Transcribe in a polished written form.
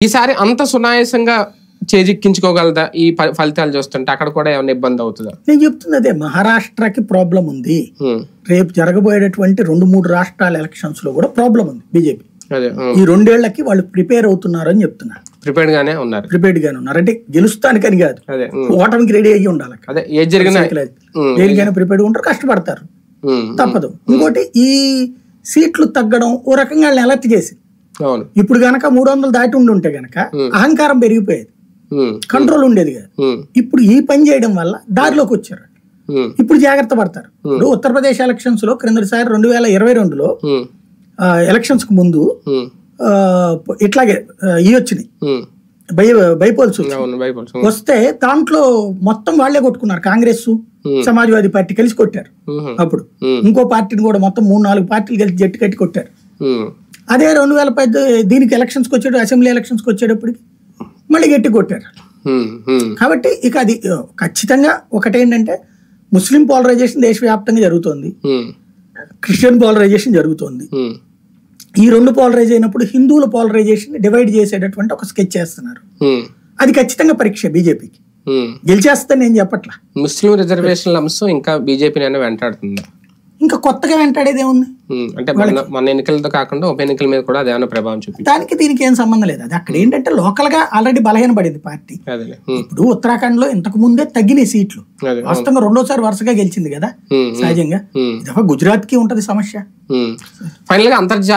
ఈసారి అంత సునాయాసంగా చేజిక్కించుకోగలదా ఈ ఫలితాలు చూస్తుంటే? అక్కడ కూడా ఏమైనా ఇబ్బంది అవుతుందా? నేను చెప్తుంది అదే, మహారాష్ట్రకి ప్రాబ్లం ఉంది. రేపు జరగబోయేటటువంటి 2-3 రాష్ట్రాల ఎలక్షన్స్ లో కూడా ప్రాబ్లం ఉంది బీజేపీ. ఈ 2 ఏళ్లకి వాళ్ళు ప్రిపేర్ అవుతున్నారు అని చెప్తున్నారు. ప్రిపేర్డ్ గానే ఉన్నారు అంటే గెలుస్తానికని కాదు, ఓటమికి రెడీ అయ్యి ఉండాలి. దేనికైనా ప్రిపేర్డ్ ఉంటారు, కష్టపడతారు, తప్పదు. ఇంకోటి ఈ సీట్లు తగ్గడం ఓ రకంగా వాళ్ళని అలర్ట్ చేసి, ఇప్పుడు గనక 300 దాటి ఉంటే గనక అహంకారం పెరిగిపోయేది, కంట్రోల్ ఉండేది కాదు. ఇప్పుడు ఈ పని చేయడం వల్ల దారిలోకి వచ్చారు. ఇప్పుడు జాగ్రత్త పడతారు. ఇప్పుడు ఉత్తరప్రదేశ్ ఎలక్షన్స్ లో క్రిందటిసారి 2022లో ఎలక్షన్స్ కు ముందు ఇట్లాగే వచ్చినాయి, బైపోల్స్ వస్తే దాంట్లో మొత్తం వాళ్లే కొట్టుకున్నారు. కాంగ్రెస్, సమాజ్వాదీ పార్టీ కలిసి కొట్టారు. అప్పుడు ఇంకో పార్టీని కూడా మొత్తం 3-4 పార్టీలు కలిసి జట్టు కట్టి కొట్టారు. అదే 2010 దీనికి ఎలక్షన్స్కి వచ్చాడు, అసెంబ్లీ ఎలక్షన్స్కి వచ్చేటప్పటికి మళ్ళీ గట్టి కొట్టారు. కాబట్టి ఇక అది ఖచ్చితంగా ఒకటేంటంటే, ముస్లిం పోలరైజేషన్ దేశవ్యాప్తంగా జరుగుతోంది, క్రిస్టియన్ పోలరైజేషన్ జరుగుతోంది. ఈ 2 పోలరైజ్ అయినప్పుడు హిందువుల పోలరైజేషన్ డివైడ్ చేసేటటువంటి ఒక స్కెచ్ చేస్తున్నారు. అది ఖచ్చితంగా పరీక్ష బీజేపీకి. గెలిచేస్తుందని నేను చెప్పట్లా. ముస్లిం రిజర్వేషన్ల అంశం ఇంకా బీజేపీని వెంటాడుతుందా? ఇంకా కొత్తగా వెంటాడేది ఏముంది? అంటే మన ఎన్నికలతో కాకుండా ఉప ఎన్నికల మీద కూడా అదేమైనా ప్రభావం చూపి, దానికి దీనికి ఏం సంబంధం లేదు. అది అక్కడ ఏంటంటే లోకల్ గా ఆల్రెడీ బలహీన పడింది పార్టీ. ఇప్పుడు ఉత్తరాఖండ్ లో ఇంతకు ముందే తగ్గినాయి సీట్లు, వాస్తవంగా 2వ సారి వరుసగా గెలిచింది కదా సహజంగా. గుజరాత్ కి ఉంటది సమస్య. ఫైనల్ గా అంతర్జాతీయ